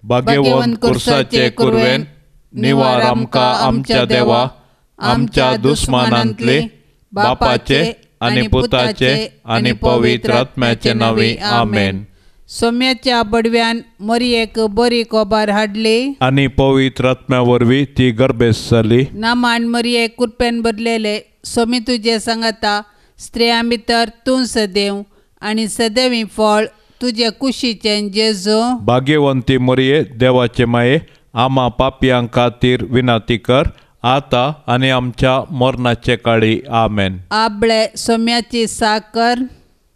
भाग्यवंत कुर्साचे कुरवेन निवार आमकां आमच्या देवा आमच्या दुस्मानांतले बापाचे आनी पुताचे आनी पवित्र आत्म्याचे नांवी आमेन। सोम्याच्या बडव्यान मरियेक बरी कोबार हाडली आनी पवित्र आत्म्या वरवीं ती गर्भेस जाली। नामान मरियेक कुरपेन बदलेले सोमी तुजे सांगाता स्त्रियां भितर तूं सदैव आनी सदैवी फळ तुजे कुशीचें जेजू। भाग्यवंती मरिये देवाचे माये आम्हा पापियां खातीर विनंती कर आता आनी आमच्या मरणाचे काळी आमेन। आबळे सोम्याची साकर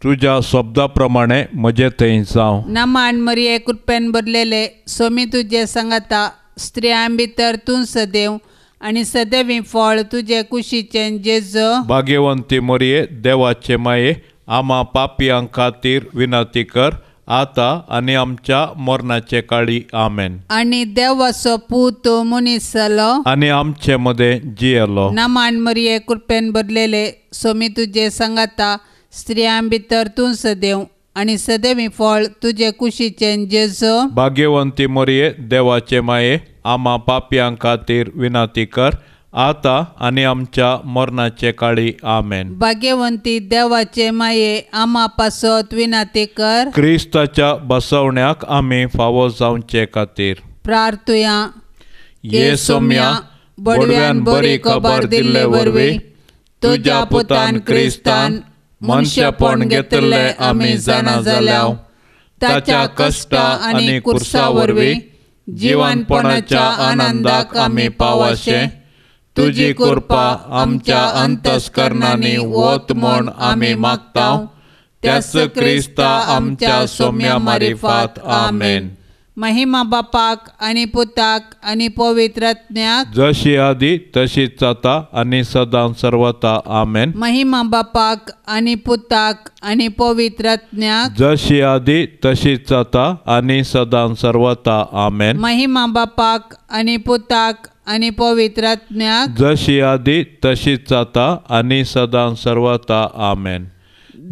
तुझ्या शब्दा प्रमाणे म्हजे थंय जावं। नामान मरिये कुरपेन बदलेले सोमी तुजे सांगाता स्त्रियां भितर तूं सदैव आनी सदैवी फळ तुजे कुशीचें जेजू। भाग्यवंती मरिये देवाचे माये आम्हा पापियां खातीर विनंती कर आता आनी आमच्या मरणाचे काळी आमेन। आनी देवाचो पूत मनीस जालो आनी आमचे मदें जियेलो। नामान मरिये कुरपेन बदलेले सोमी तुजे सांगाता स्त्रियां भितर तूं सदैव आनी सदैवी फळ तुजे कुशीचें जेजू। भाग्यवंती मरिये देवाचे माये आम्हा पापियां खातीर विनंती कर आता आनी आमच्या मरणाचे काळी आमेन। भाग्यवंती देवाचे माये आम्हा पासत विनंती कर क्रिस्ताच्या बसवण्याक आमी फावो जावचे खातीर प्रार्थुया। ये सोम्या बडव्यान बरी खबर दिल्ले वरवीं तुज्या पुतान क्रिस्तान मनशापण घेतले आमी जाणा जाल्याव ताच्या कश्टा आनी कुर्सा वरवीं जिवनपणाच्या आनंदाक आमी पावाशे तुजी कृपा आमच्या अंतस्करणांनी वत म्हूण आमी मागतांव त्याच क्रिस्ता आमच्या सोम्या मारिफात आमेन। महिमा बापाक आनी पुताक आनी पवित्र आत्म्याक जशी आदी तशीच आता आनी सदां सर्वता आमेन। महिमा बापाक आनी पुताक आनी पवित्र आत्म्याक जशी आदी तशीच आता आनी सदां सर्वता आमेन। महिमा बापाक आनी पुताक आनी पवित्र आत्म्याक जशी आदी तशीच आता आनी सदां सर्वता आमेन।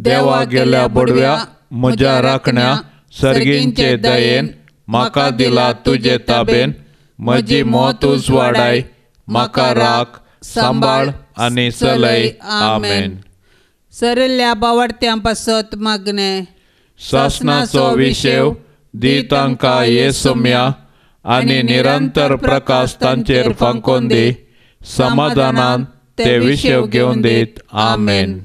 देवा गेल्या बुडव्या म्हज्या राखण्या सर्गींचे दयेन म्हाका दिला तुजे ताबेन म्हजी मोत उजवाडाय म्हाका राख सांबाळ आनी चलय आमेन। सरल्या बावडत्यां पासत मागणे शासनाचो विशेव दी तांकां ये सोम्या आनी निरंतर प्रकाश तांचेर फांकोन दी समाधानान ते विशेव घेवन दीत आमेन।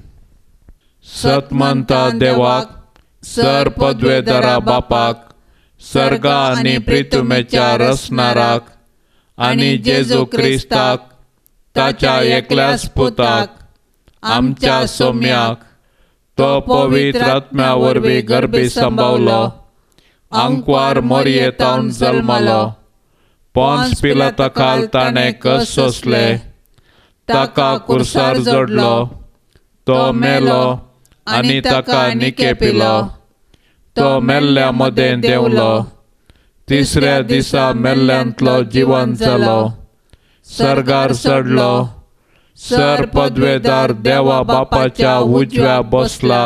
सतमंता देवाक सर पदवेदारा बापाक सर्गा आनी प्रितुमेच्या रचणाराक आनी जेजू क्रिस्ताक ताच्या एकल्याच पुताक आमच्या सोम्याक तो पवित्र आत्म्या वरवीं गर्भी सांबावलो आंकवार मरियेतावन जल्मलो पोंस पिलाता खाल ताणें कस सोंसले ताका कुर्सार जोडलो तो मेलो आनी ताका निके पिलो तो मेल्ल्या मदें देंवलो तिसऱ्या दिसा मेल्ल्यांतलो जिवंत जालो सर्गार चडलो सर पदवेदार देवा बापाच्या उजव्या बसला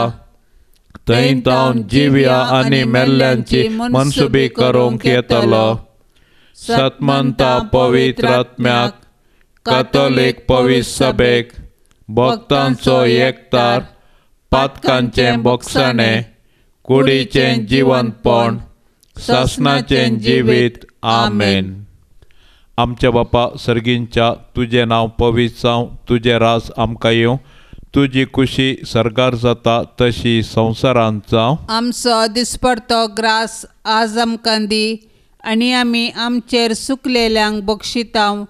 थंय तावन जिव्या आनी मेल्ल्यांची मनसुबी करूंक येतलो। सतमंता पवित्र आत्म्याक कातोलीक पवित्र सभेक भक्तांचो एकतार पातकांचें बोगसाणें कुडीचें जिवंतपण शासनाचें जिवीत आमेन। आमच्या बापा सर्गींच्या तुजें नांव पवित्र जावं तुजें राज आमकां येवं तुजी खुशी सर्गार जाता तशी संवसारांत जावं। आमचो दिसपडतो ग्रास आज आमकां दी आनी आमी आमचेर सुकलेल्यांक बक्षितांव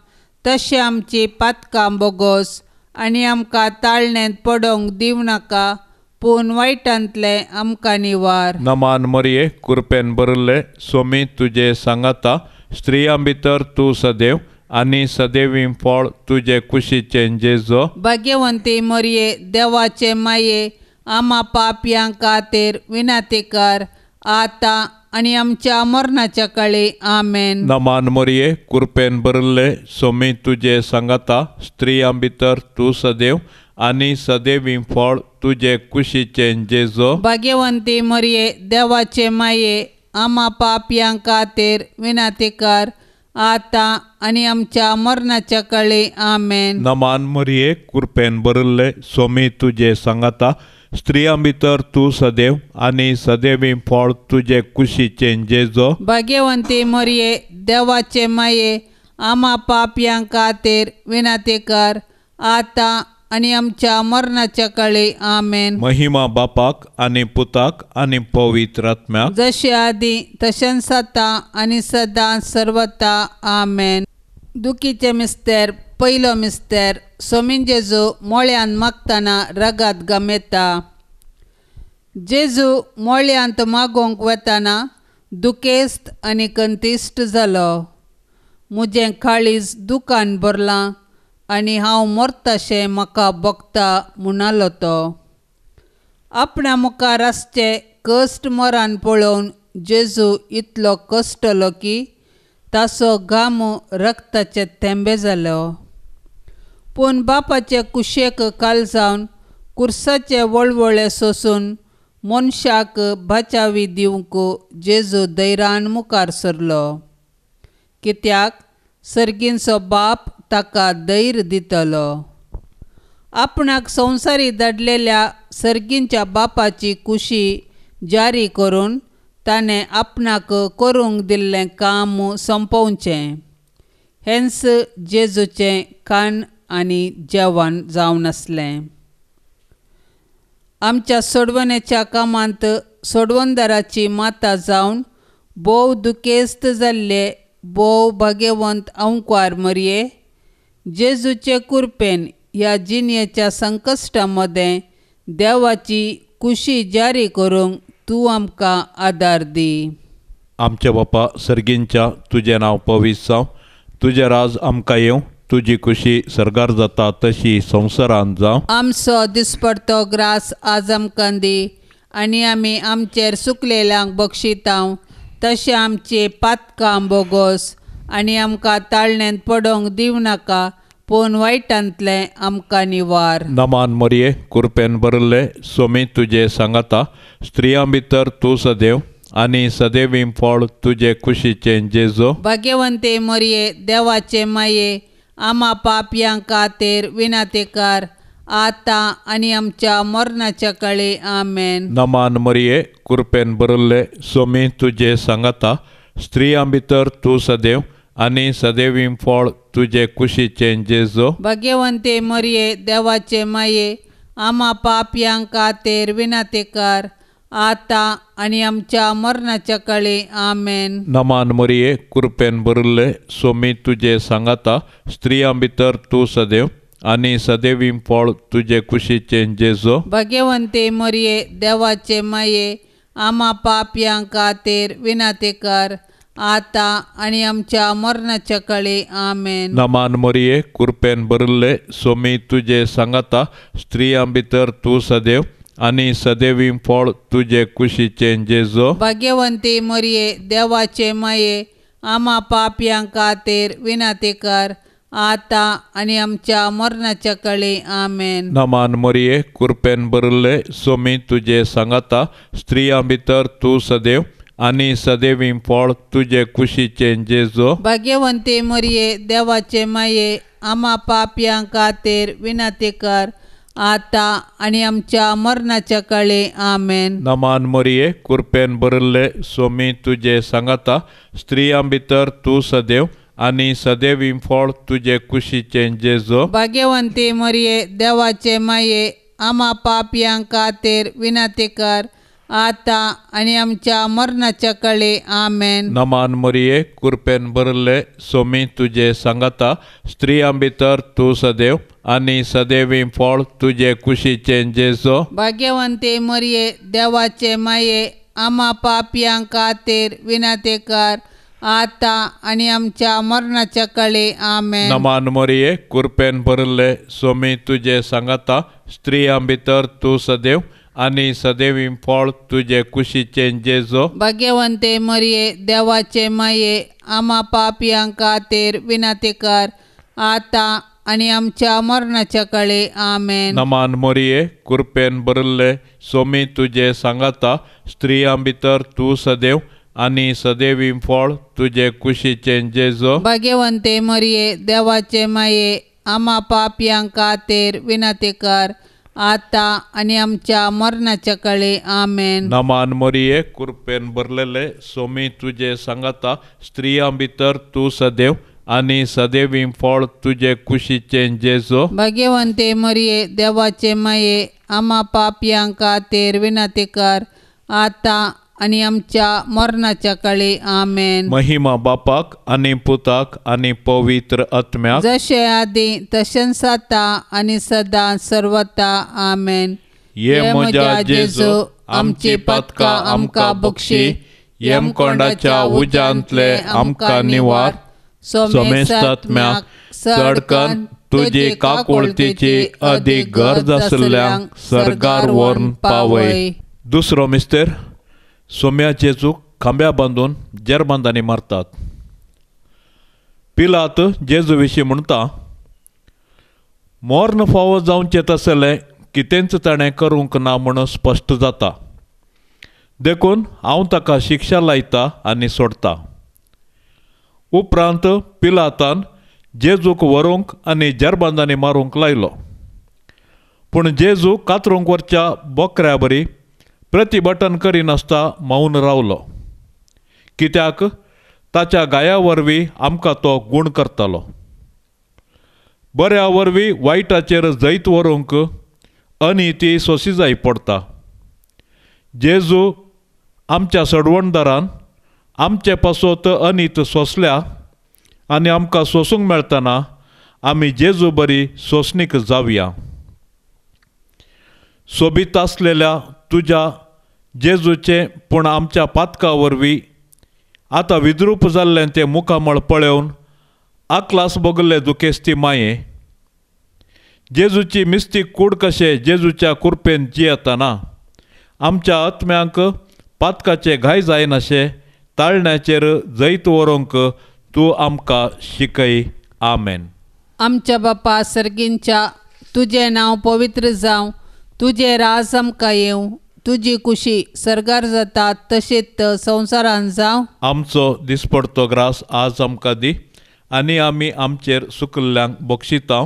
तशें आमची पातकां बोगोस आनी आमकां ताळणेंत पडोवंक दिवं नाका पूण वायटांतले आमकां निवार। नमान मरिये कुरपेन बरले सोमी तुजे सांगाता स्त्रियां भितर तूं सदैव आनी सदैवी फळ तुजे कुशीचें जेजू। भाग्यवंती मरिये देवाचे माये आम्हा पापयां खातीर विनंती कर आता आनी आमच्या मरणाच्या काळी आमेन। नमान मरिये कुरपेन बरले सोमी तुजे सांगाता स्त्रियां भितर तूं सदैव आनी सदैवी फळ तुजे कुशीचें जेजू। भाग्यवंती मरिये देवाचे माये आम्हा पापयां खातीर विनंती कर आता आनी आमच्या मरणाच्या काळी आमेन. नमान मरिये कृपेन भरिल्ले स्वामी तुजे सांगाता स्त्रियां भितर तूं सदैव आनी सदैवी फळ तुजे कुशीचे जेजो. भाग्यवंती मरिये देवाचे माये आम्हा पापयां खातीर विनंती कर आता आनी आमच्या मरणाच्या काळी आमेन. महिमा बापाक आनी पुताक आनी पवित्र आत्म्याक जशे आदी तशेंच आता आनी सदां सर्वता आमेन. दुखीचे मिस्तेर पयलो मिस्तेर सोमीन जेजू मोळ्यान मागतना रगात गमेता. जेजू मोळ्यांत मागोंक वतना दुखेस्त आनी कंतिश्ट जालो. म्हजें काळीज दुखान भरलां आनी हांव मरताशें म्हाका भोगता म्हणलो तो. आपणा मुखार आसचे कश्ट मरण पळोवन जेजू इतलो कश्टलो की ताचो घाम रक्ताचे थेंबे जालो. पूण बापाचे कुशेक काळजावन कुर्साचे वळवळे सोसून मनशाक बचावी दिवंक जेजू धैर्यान मुखार सरलो. कित्याक सर्गींचो बाप ताका धैर्य दितलो. आपणाक संवसारी धाडलेल्या सर्गींच्या बापाची कुशी जारी करून ताणें आपणाक करूंक दिल्लें काम संपोवचें. हेंच जेजूचें खाण आनी जेवण जावन आसलें. आमच्या सोडवणेच्या कामांत सोडवणदाराची माता जावन भोव दुखेस्त जाल्ले भोव भाग्यवंत अंकवार मरिये, जेजूचे कृपेन ह्या जिणेच्या संकश्टा मदें देवाची कुशी जारी करूंक तूं आमकां आदार दी. आमचे बापा सर्गींच्या तुजें नांव पवित्र जावं. तुजें राज आमकां येवं. तुजी कुशी सरगार जाता तशी संवसारांत जावं. आमचो दिसपडतो ग्रास आज आमकां दी आनी आमी आमचेर चुकलेल्यांक बक्षितांव तशें आमची पातकां बोगोस आनी आमकां ताळणेंत पडोवंक दिवं नाका पूण वायटांतलें आमकां निवार. नमान मरिये कृपेन भरिल्ले स्वामी तुजे सांगाता स्त्रियां भितर तूं सदैव आनी सदैवी फळ तुजे कुशीचे जेजो. भाग्यवंते मरिये देवाचे माये आम्हा पापयां खातीर विनंती कर आता आनी आमच्या मरणाच्या काळी आमेन. नमान मरिये कृपेन भरिल्ले स्वामी तुजे सांगाता स्त्रियां भितर तूं सदैव आनी सदैवी फळ तुजे कुशीचे जेजो. भाग्यवंते मरिये देवाचे माये आम्हा पापयां खातीर विनंती कर आता आनी आमच्या मरणाच्या काळी आमेन. नमान मरिये कृपेन भरिल्ले स्वामी तुजे सांगाता स्त्रियां भितर तूं सदैव आनी सदैवी फळ तुजे कुशीचे जेजो. भाग्यवंते मरिये देवाचे माये आम्हा पापयां खातीर विनंती कर आता आनी आमच्या मरणाच्या काळी आमेन. नमान मरिये कृपेन भरिल्ले स्वामी तुजे सांगाता स्त्रियां भितर तूं सदैव आनी सदैवी फळ तुजे कुशीचे जेजो. भाग्यवंती मरिये देवाचे माये आम्हा पापयां खातीर विनंती कर आता आनी आमच्या मरणाच्या काळी आमेन. नमान मरिये कृपेन भरिल्ले स्वामी तुजे सांगाता स्त्रियां भितर तूं सदैव आनी सदैवी फळ तुजे कुशीचे जेजो. भाग्यवंते मरिये देवाचे माये आम्हा पापयां खातीर विनंती कर आता आनी आमच्या मरणाच्या काळी आमेन. नमान मरिये कृपेन भरिल्ले स्वामी तुजे सांगाता स्त्रियां भितर तूं सदैव आनी सदैवी फळ तुजे कुशीचे जेजो. भाग्यवंती मरिये देवाचे माये आम्हा पापयां खातीर विनंती कर आता आनी आमच्या मरणाच्या काळी आमेन. नमान मरिये कृपेन भरिल्ले स्वामी तुजे सांगाता स्त्रियां भितर तूं सदैव आनी सदैवी फळ तुजे कुशीचे जेजो. भाग्यवंते मरिये देवाचे माये आम्हा पापयां खातीर विनंती कर आता आनी आमच्या मरणाच्या काळी आमेन. नमान मरिये कृपेन भरिल्ले स्वामी तुजे सांगाता स्त्रियां भितर तूं सदैव आनी सदैवी फळ तुजे कुशीचे जेजो. भाग्यवंते मरिये देवाचे माये आम्हा पापयां खातीर विनंती कर आता आनी आमच्या मरणाच्या काळी आमेन. नमान मरिये कृपेन भरिल्ले स्वामी तुजे सांगाता स्त्रियां भितर तूं सदैव आनी सदैवी फळ तुझे कुशीचे जेजो. भाग्यवंते मरिये देवाचे माये आम्हा पापयांक खातीर विनंती कर आता आनी आमच्या मरणाच्या काळी आमेन. नमान मरिये कृपेन भरलेले सोमी तुझे सांगता स्त्रियां भितर तू सदैव आनी सदैवी फळ तुझे कुशीचे जेजो. भाग्यवंते मरिये देवाचे माये आम्हा पापयांक खातीर विनंती कर आता आनी आमच्या मरणाच्या काळी आमेन. महिमा बापाक आनी पुताक आनी पवित्र आत्म्याक जशे आदी तशेंच आता आनी सदां सर्वता आमेन. ये म्हज्या जेजू आमची पातकां आमकां बक्षी, येमकोंडाच्या उज्यांतले आमकां निवार. सोमेस्त आत्म्याक चडकन तुजी काकुळतीची अदीक गरज आसल्यांक सर्गार व्हरून पावय. दुसरो मिस्तेर सोम्या जेजूक खांब्या बांदून जेरबंदांनी मारतात. पिलात जेजू विशीं म्हणटा, मोर्न फावो जावचें तसलें कितेंच ताणें करूंक ना म्हूण स्पश्ट जाता. देखून हांव ताका शिक्षा लायता आनी सोडटा. उपरांत पिलातान जेजूक व्हरूंक आनी जेरबंदांनी मारूंक लायलो. पूण जेजू कातरूंक व्हरच्या बोकऱ्या बरी प्रतिभटन करिनासता मौन रावलो, कित्याक ताच्या गाया वरवीं आमकां तो गूण करतालो. बऱ्या वरवीं वायटाचेर जैत व्हरूंक अनिती सोंसी जाय पडटा. जेजू आमच्या सडवणदारान आमचे पासत अनीत सोंसल्या आनी आमकां सोंसूंक मेळटना आमी जेजू बरी सोंसणीक जावया. सोबीत आसलेल्या तुज्या जेजूचे पूण आमच्या पातका वरवीं आतां विद्रूप जाल्लें तें मुखामळ पळोवन आकलास भोगले दुखेस्ती माये. जेजूची मिस्तीक कूड कशें जेजूच्या कृपेन जियेतना आमच्या आत्म्यांक पातकाचे घाय जायनाशें ताळण्याचेर जैत व्हरूंक तूं आमकां शिकय. आमेन. आमच्या बापा सर्गींच्या तुजें नांव पवित्र जावं, तुजें राज आमकां येवं, तुजी कुशी सर्गार जाता तशीच संवसारान जावं. आमचो दिसपडतो ग्रास आज आमकां दी आनी आमी आमचेर सुकल्ल्यांक बक्षितांव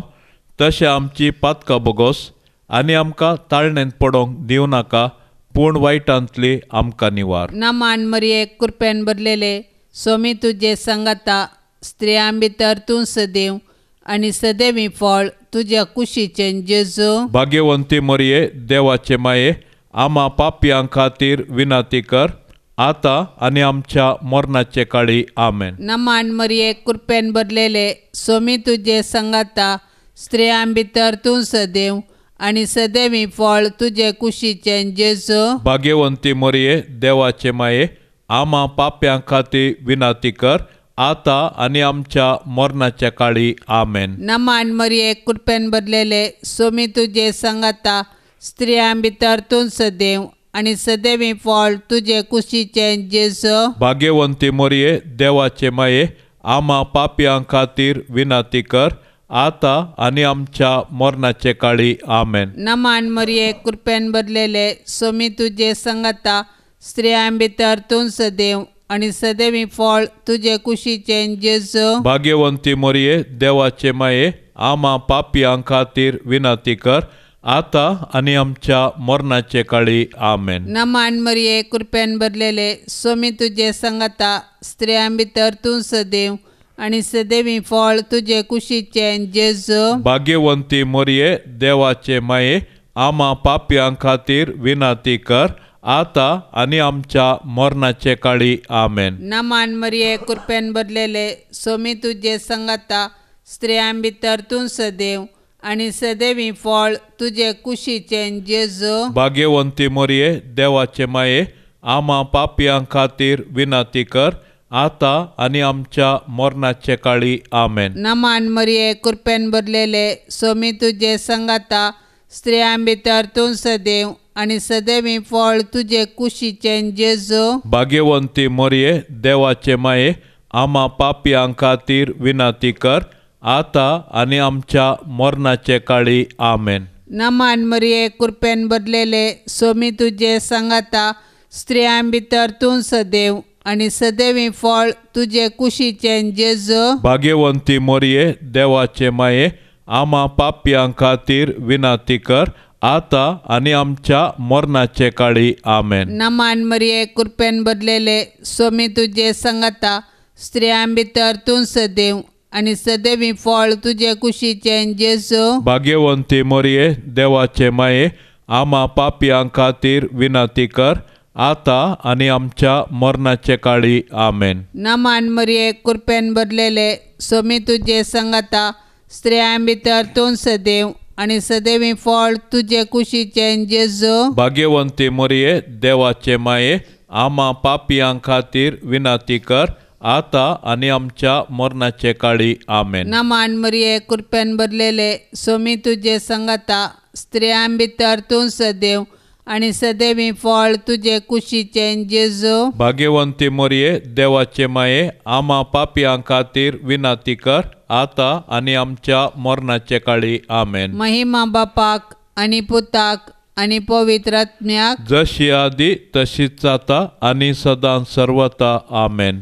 तशें आमची पातकां बोगोस आनी आमकां ताळणेंत पडोवंक दिवं नाका, पूण वायटांतली आमकां निवार. नामान मरिये कृपेन भरलेले सोमी तुजे सांगाता स्त्रियां भितर तूं सदैव आनी सदैवी फळ तुज्या कुशीचें जेजू. भाग्यवंती मरिये देवाचे माये आम्हा पापयां खातीर विनंती कर आता आनी आमच्या मरणाचे काळी. आमेन. नमान मरिये कृपेन भरलेले सोमी तुजे सांगाता स्त्रियां भितर तूं सदैव आनी सदैवी फळ तुजे कुशीचें जेजू. भाग्यवंती मरिये देवाचे माये आम्हा पाप्यां खातीर विनंती कर आता आनी आमच्या मरणाच्या काळी. आमेन. नमान मरिये कृपेन भरलेले सोमी तुजे सांगाता स्त्रियां भितर तूं सदैव आनी सदैवी फळ तुजे कुशीचें जेजू. भाग्यवंती मरिये देवाचे माये आम्हा पाप्यां खातीर विनंती कर आता आनी आमच्या मरणाचे काळी. आमेन. नमान मरिये कृपेन भरलेले सोमी तुजे सांगाता स्त्रियां भितर तूं सदैव आनी सदैवी फळ तुजे कुशीचें जेजू. भाग्यवंती मरिये देवाचे माये आम्हा पापयां खातीर विनंती कर आता आनी आमच्या मरणाचे काळी. आमेन. नमान मरिये कृपेन भरलेले सोमी तुजे सांगाता स्त्रियां भितर तूं सदैव आनी सदैवी फळ तुजे कुशीचें जेजू. भाग्यवंती मरिये देवाचे माये आम्हा पापयां खातीर विनंती कर आता आनी आमच्या मरणाचे काळी. आमेन. नमान मरिये कृपेन भरलेले सोमी तुजे सांगाता स्त्रियां भितर तूं सदैव आनी सदैवी फळ तुजे कुशीचें जेजू. भाग्यवंती मरिये देवाचे माये आम्हा पापयां खातीर विनंती कर आता आनी आमच्या मरणाचे काळी. आमेन. नमान मरिये कृपेन भरलेले सोमी तुजे सांगाता स्त्रियां भितर तूं सदैव आनी सदैवी फळ तुजे कुशीचें जेजू. भाग्यवंती मरिये देवाचे माये आम्हा पापयां खातीर विनंती कर आता आनी आमच्या मरणाचे काळी. आमेन. नमान मरिये कृपेन भरलेले सोमी तुजे सांगाता स्त्रियां भितर तूं सदैव आनी सदैवी फळ तुजे कुशीचें जेजू. भाग्यवंती मोरये देवाचे माये आम्हा पापयां खातीर विनाती कर आता आनी आमच्या मरणाचे काळी आमेन. नमान मरिये कृपेन भरलेले स्वामी तुजे संगता स्त्रियां भितर तूं सदैव आनी सदैवी फळ तुजे कुशीचें जेजू. भाग्यवंती मोरये देवाचे माये आम्हा पापयां खातीर विनाती कर आता आनी आमच्या मरणाचे काळी आमेन. नमान मरिये कृपेन भरलेले स्वामी तुजे संगता स्त्रियां भितर तूं सदैव आनी सदैवी फळ तुजे कुशीचें जेजू. भाग्यवंती मोरये देवाचे माये आम्हा पापयां खातीर विनाती कर आता आनी आमच्या मरणाचे काळी आमेन. नमान मरिये कृपेन भरलेले स्वामी तुजे संगता स्त्रियां भितर तूं सदैव आनी सदैवी फळ तुजे कुशीचें जेजू. भाग्यवंती मोरये देवाचे माये आम्हा पापयां खातीर विनाती कर आता आनी आमच्या मरणाचे काळी आमेन. महिमा बापाक आनी पुताक आनी पवित्र आत्म्याक जशी आदी तशीच आता आनी सदां सर्वता आमेन.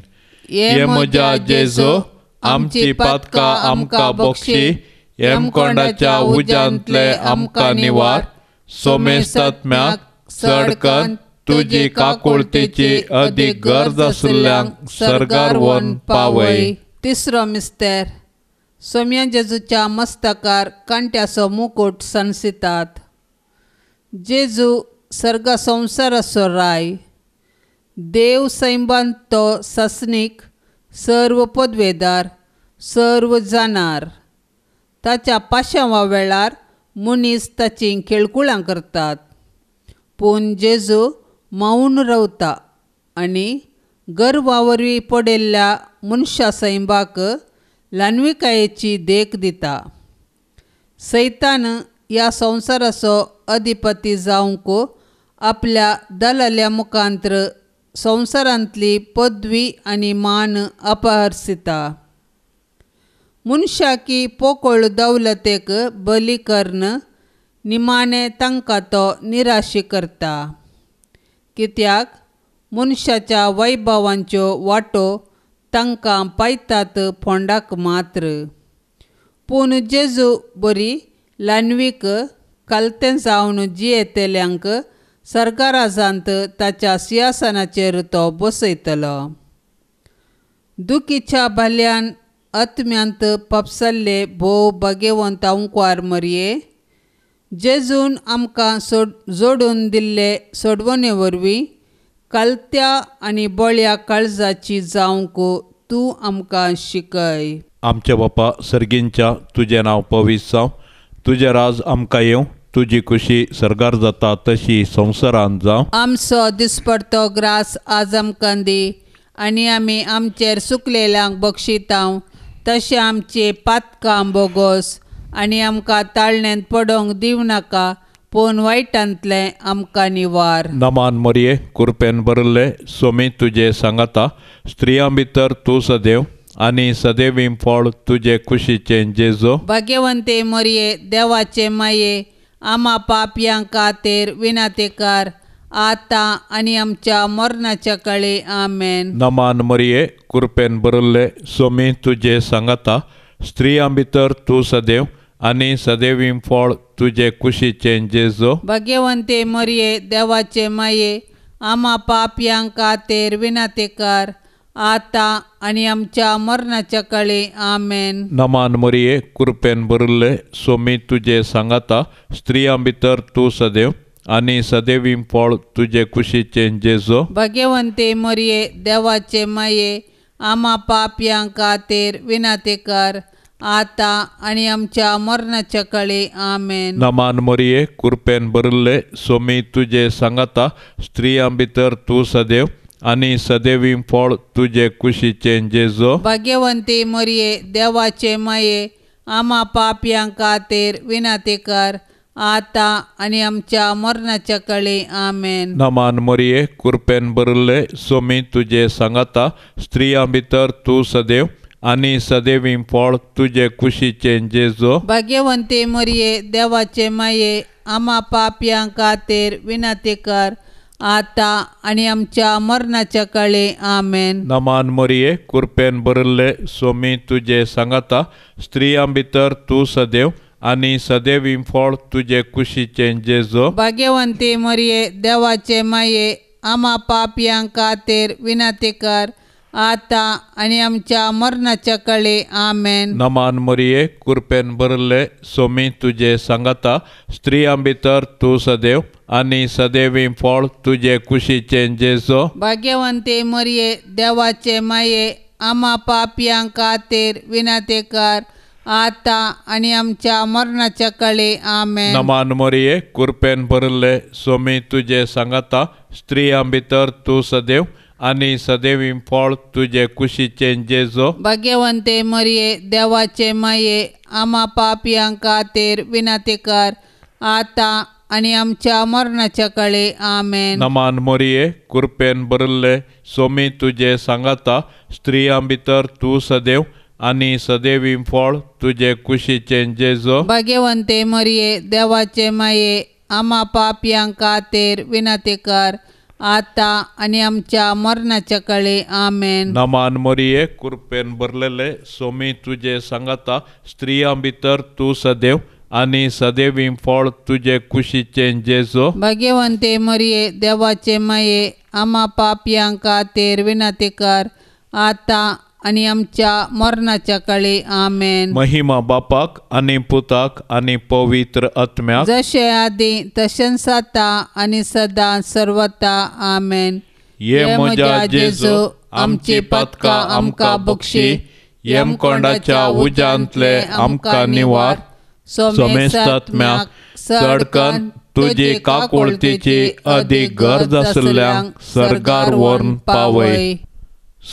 ये म्हज्या जेजो आमची पातकां आमकां बक्षी हेमकोंडाच्या उज्यांतले आमकां निवार. सोमेस्तात्म्याक सडकन तुजी काकुळतेची अदीक गरज आशिल्ल्यांक सरकार व्हरून पावय. तिसरो मिस्तेर सोम्या जेजूच्या मस्तकार कांट्याचो मुकुट सनसितात. जेजू सर्ग संवसाराचो राय देव सैबान तो ससनीक सर्व पदवेदार सर्व जाणार. ताच्या पाशांवा वेळार मनीस ताची खेळकुळां करतात. पूण जेजू मौन रावता आनी गर्वा वरवीं पडिल्ल्या मनशा सैबाक ल्हानविकायेची देख दिता. सैतान ह्या संवसाराचो अधिपती जावंक आपल्या दलाल्या मुखांत्र संवसारांतली पदवी आनी मान अपहरसिता. मनशाकी पोकळ दौलतेक बली कर्ण निमाणें तांकां तो निराशी करता. कित्याक मनशाच्या वैभवांच्यो वाटो तांकां पायतात फोंडाक मात्र. पूण जेजू बरी ल्हानवीक कालतें जावन जियेतेल्यांक सर्गाराजांत ताच्या सिंहासनाचेर तो बसयतलो. दुखीच्या भाल्यान आत्म्यांत पापसल्ले भोव भाग्यवंत आंकवार मरये जेजून आमकां जोडून दिल्ले सोडवणे वरवीं कालत्या आनी बळ्या काळजाची जावंक तूं आमकां शिकय. आमचे बापा सर्गींच्या तुजें नांव पवित्र जावं. तुजें राज आमकां येवं. तुजी खुशी सरगार जाता तशी संवसारांत जावं. आमचो दिसपडतो ग्रास आज आमकां दी आनी आमी आमचेर सुकलेल्यांक बक्षितांव तशें आमचे पातकां बोगोस आनी आमकां ताळणेंत पडोवंक दिवं नाका पूण वायटांतलें आमकां निवार. नमान मोरये कृपेन भरले स्वामी तुजे सांगाता स्त्रियां भितर तूं सदैव आनी सदैवी फळ तुजे कुशीचें जेजो. भाग्यवंते मरये देवाचे माये आम्हा पापयां खातीर विनातेकार आता आनी आमच्या मरणाच्या काळी आमेन. नमान मोरये कृपेन भरले स्वामी तुजे सांगाता स्त्रियां भितर तूं सदैव आनी सदैवी फळ तुजे कुशीचें जेजो. भाग्यवंते मरये देवाचे माये आम्हा पापयां खातीर विनातेकार आता आनी आमच्या मरणाच्या काळी आमेन. नमान मोरये कृपेन भरले स्वामी तुजे सांगाता स्त्रियां भितर तूं सदैव आनी सदैवी फळ तुजे कुशीचें जेजो. भाग्यवंते मरये देवाचे माये आम्हा पापयां खातीर विनातेकार आता आनी आमच्या मरणाच्या काळी आमेन. नमान मोरये कृपेन भरले स्वामी तुजे सांगाता स्त्रियां भितर तूं सदैव आनी सदैवी फळ तुजे कुशीचें जेजो. भाग्यवंते मरये देवाचे माये आम्हा पापयां खातीर विनातेकार आता आनी आमच्या मरणाच्या काळी आमेन. नमान मोरये कृपेन भरले स्वामी तुजे सांगाता स्त्रियां भितर तूं सदैव आनी सदैवी फळ तुजे कुशीचें जेजो. भाग्यवंते मरये देवाचे माये आम्हा पापयां खातीर विनातेकार आता आणि आमच्या मरणाच्या काळी आमेन. नमान मरिये कृपेन भरले स्वामी तुझे सांगाता स्त्रियां भितर तू सदैव आणि सदैव फळ तुझे कुशीचे जेजो. भाग्यवंती मरिये देवाचे माये आम्हा पापयांक खातीर विनंती कर आता आणि आमच्या मरणाच्या काळी आमेन. नमान मरिये कृपेन भरले स्वामी तुझे सांगाता स्त्रियां भितर तू सदैव आणि सदैव फळ तुझे कुशीचे जेजो. भाग्यवंती मरिये देवाचे माये आम्हा पापयांक खातीर विनंती कर आता आणि आमच्या मरणाच्या काळी आमेन. नमान मरिये कृपेन भरले स्वामी तुझे सांगाता स्त्रियां भितर तू सदैव आणि सदैव फळ तुझे कुशीचे जेजो. भाग्यवंते मरिये देवाचे माये आम्हा पापयांक खातीर विनंती कर आता आणि आमच्या मरणाच्या काळी आमेन. नमान मरिये कृपेन भरले स्वामी तुझे सांगाता स्त्रियां भितर तू सदैव आणि सदैव फळ तुझे कुशीचे जेजो. भाग्यवंते मरिये देवाचे माये आम्हा पापयांक खातीर विनंती कर आता आणि आमच्या मरणाच्या काळी आमेन. नमान मरिये कृपेन भरलेले स्वामी तुझे सांगाता स्त्रियां भितर तू सदैव आणि सदैव फळ तुझे कुशीचे जेजो. भाग्यवंते मरिये देवाचे माये आम्हा पापयांक खातीर विनंती कर आता आणि आमच्या मरणाच्या काळी आमेन. महिमा बापाक आणि पुताक आणि पवित्र आत्म्याक जशे आदी तशेंच आता आणि सदां सर्वता आमेन. ये म्हज्या जेजू आमची पातकां आमकां बक्षी येम कोंडाच्या उज्यांतले आमकां निवार. सोमेस्त आत्म्याक चडकन तुजी काकुळतीची अदीक गरज आसल्यांक सरकार व्हरून पावय.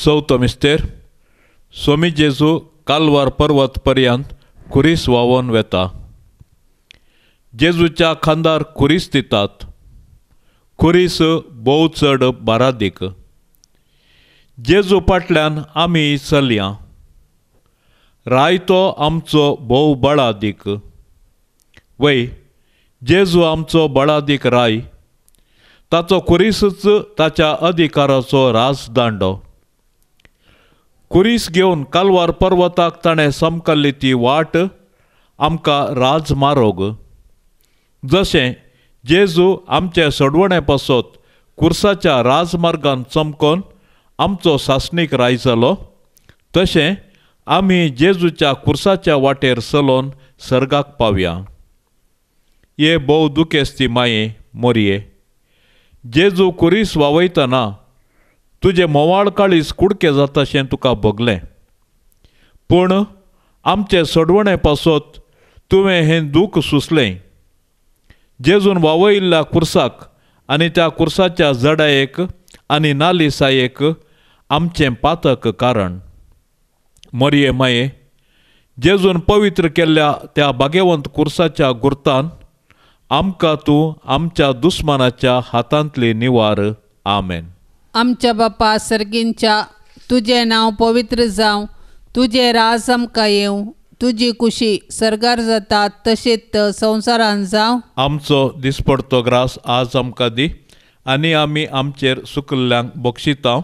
चवथो मिस्तेर स्वामी जेजू कालवार पर्वत पर्यंत खुरीस व्हांवून वेता. जेजूच्या खांदार खुरीस दितात. खुरीस भोव चड बारादीक. जेजू फाटल्यान आमी चलया. रायतो आमचो भोव बळादीक. वय जेजू आमचो बळादीक राय. ताचो खुरीसच ताच्या अधिकाराचो राजदांडो. खुरीस घेवन कालवार पर्वताक ताणें समकल्ली ती वाट आमकां राजमार्ग. जशें जेजू आमचे सोडवणे पासत खुर्साच्या राजमार्गान चमकोन आमचो सासणीक राय जालो तशें आमी जेजूच्या खुर्साच्या वाटेर चलोवन सर्गाक पावया. ये भोव दुखेस्ती माये मोरये. जेजू खुरीस वावयतना तुजे मोवाळ काळीज कुडके जाताशें तुका भोगलें. पूण आमचे सोडवणे पासत तुवें हें दूख सुसलें. जेजून वावयल्ल्या खुर्साक आनी त्या खुर्साच्या जडायेक आनी नालिसायेक आमचें पातक कारण. मोरये माये जेजून पवित्र केल्ल्या त्या भाग्यवंत खुर्साच्या गुर्तान आमकां तूं आमच्या दुस्मानाच्या हातांतली निवार. आमेन. आमच्या बापा सर्गींच्या तुझे नांव पवित्र जावं. तुझे राज आमकां येवं. तुजी कुशी सरगार जाता तशेंच संवसारान जावं. आमचो दिसपडतो ग्रास आज आमकां दी आनी आमी आमचेर सुकल्ल्यांक बक्षितांव